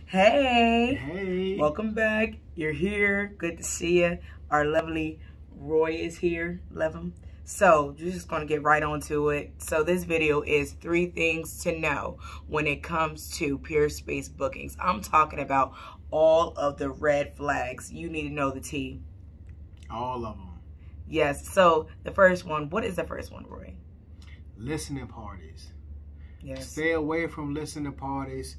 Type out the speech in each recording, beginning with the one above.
Hey. Hey. Welcome back. You're here. Good to see you. Our lovely Roy is here. Love him. So, we're just going to get right on to it. So, this video is 3 things to know when it comes to Peerspace bookings. I'm talking about all of the red flags. You need to know the T. All of them. Yes. So, the first one, what is the first one, Roy? Listening parties. Yes. Stay away from listening parties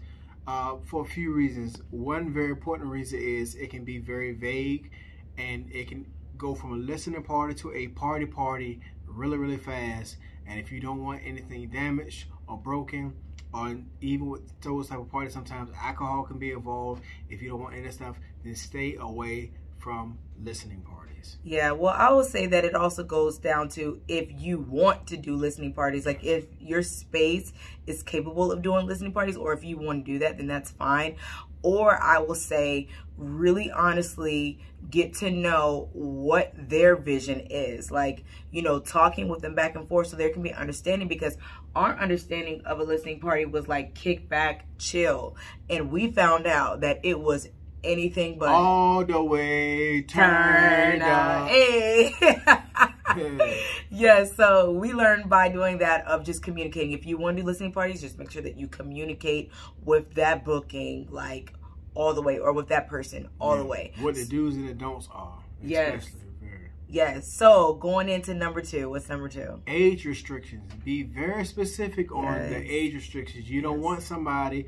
for a few reasons. One very important reason is it can be very vague, and it can go from a listening party to a party really fast. And if you don't want anything damaged or broken, or even with those type of parties, sometimes alcohol can be involved. If you don't want any stuff, then stay away from listening parties. Yeah, well, I will say that it also goes down to if you want to do listening parties, like if your space is capable of doing listening parties, or if you want to do that, then that's fine. Or I will say, really honestly, get to know what their vision is. Like, you know, talking with them back and forth so there can be understanding, because our understanding of a listening party was like kick back, chill. And we found out that it was anything but all the way turn up. Hey. Yeah, so we learned by doing that of just communicating. If you want to do listening parties, just make sure that you communicate with that booking like all the way, or with that person all the way. What the do's and the don'ts are. Yes. Yes. So going into number 2, what's number 2? Age restrictions. Be very specific on the age restrictions. You don't want somebody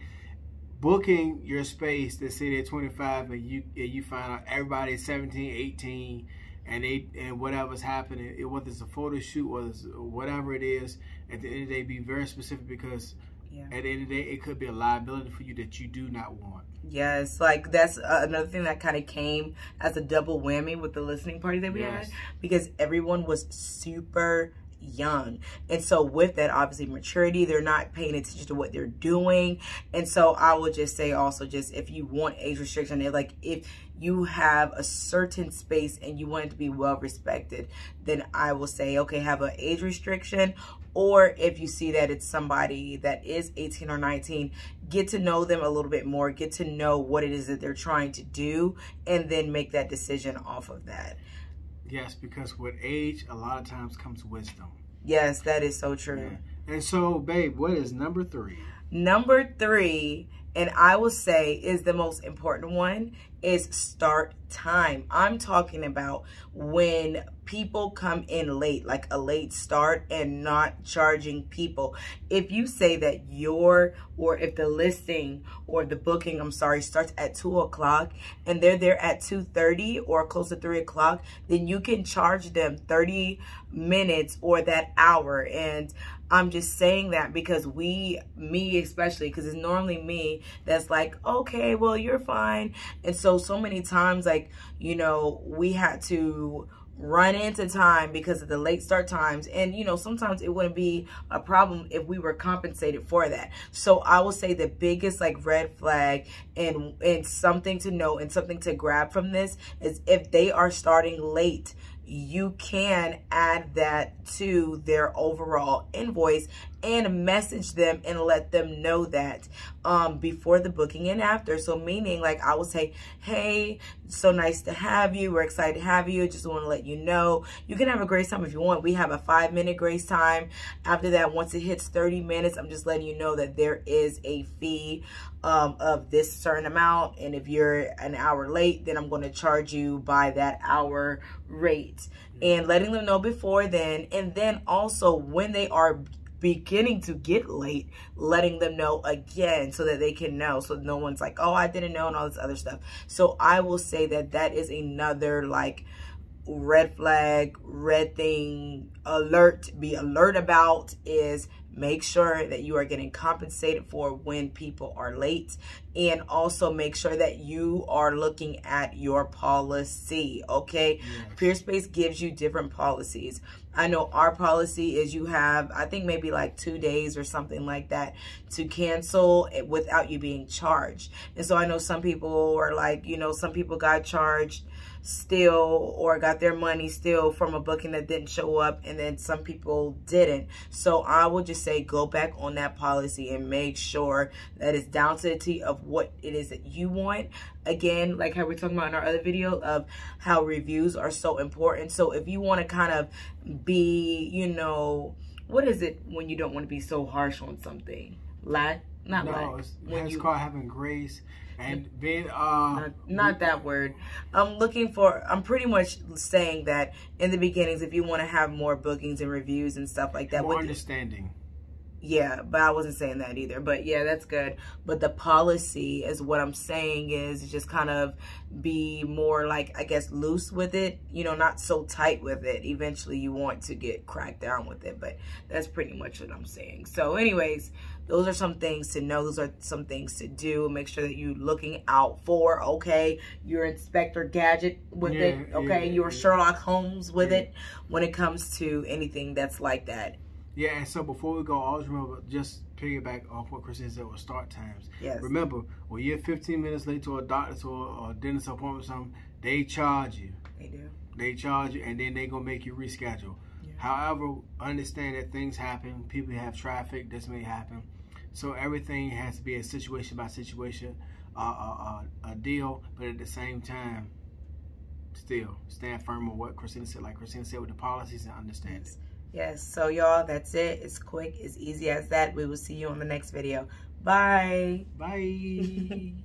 booking your space that say they're 25 and you find out everybody's 17, 18, and whatever's happening, whether it's a photo shoot or whatever it is, at the end of the day, be very specific, because at the end of the day, it could be a liability for you that you do not want. Yes, like that's another thing that kind of came as a double whammy with the listening party that we had, because everyone was super young. And so with that, obviously maturity, they're not paying attention to what they're doing. And so I would just say also, just if you want age restriction, like if you have a certain space and you want it to be well respected, then I will say, okay, have an age restriction. Or if you see that it's somebody that is 18 or 19, get to know them a little bit more, get to know what it is that they're trying to do, and then make that decision off of that. Yes, because with age, a lot of times comes wisdom. Yes, that is so true. Yeah. And so, babe, what is number 3? Number 3, and I will say is the most important one, is start time. I'm talking about when people come in late, like a late start, and not charging people. If you say that or if the listing or the booking, I'm sorry, starts at 2 o'clock and they're there at 2:30 or close to 3 o'clock, then you can charge them 30 minutes or that hour. And I'm just saying that because me especially, because it's normally me that's like, okay, well, you're fine. And so many times, like, you know, we had to run into time because of the late start times. And, you know, sometimes it wouldn't be a problem if we were compensated for that. So I will say the biggest like red flag and something to know and something to grab from this is if they are starting late, you can add that to their overall invoice and message them and let them know that before the booking and after. So meaning, like, I will say, hey, so nice to have you. We're excited to have you. Just want to let you know you can have a grace time if you want. We have a 5-minute grace time. After that, once it hits 30 minutes, I'm just letting you know that there is a fee of this certain amount. And if you're an hour late, then I'm going to charge you by that hour rate. And letting them know before then. And then also when they are beginning to get late, letting them know again so that they can know, so no one's like, oh, I didn't know, and all this other stuff. So I will say that that is another like red flag, red thing, be alert about, is make sure that you are getting compensated for when people are late, and also make sure that you are looking at your policy, okay? Peerspace gives you different policies. I know our policy is you have, I think maybe like 2 days or something like that to cancel it without you being charged. And so I know some people are like, you know, some people got charged still, or got their money still from a booking that didn't show up, and then some people didn't. So I will just say go back on that policy and make sure that it's down to the T of what it is that you want. Again, like how we're talking about in our other video of how reviews are so important. So if you want to kind of be, you know, what is it when you don't want to be so harsh on something? It's called having grace and being not that word. I'm pretty much saying that in the beginnings, if you want to have more bookings and reviews and stuff like that, more understanding. Yeah, but I wasn't saying that either. But yeah, that's good. But the policy is what I'm saying is just kind of be more like, I guess, loose with it. You know, not so tight with it. Eventually you want to get cracked down with it. But that's pretty much what I'm saying. So anyways, those are some things to know. Those are some things to do. Make sure that you're looking out for, okay, you're Inspector Gadget with it, okay, you're Sherlock Holmes with it when it comes to anything that's like that. Yeah, and so before we go, always remember, just piggyback off what Christine said with start times. Yes. Remember, when you're 15 minutes late to a doctor's or a dentist appointment or something, they charge you. They do. They charge you, and then they're going to make you reschedule. Yeah. However, understand that things happen. People have traffic. This may happen. So everything has to be a situation by situation, a deal. But at the same time, still stand firm on what Christina said. Like Christina said, with the policies and understand it. Yes, so y'all, that's it. It's quick, it's easy as that. We will see you on the next video. Bye. Bye.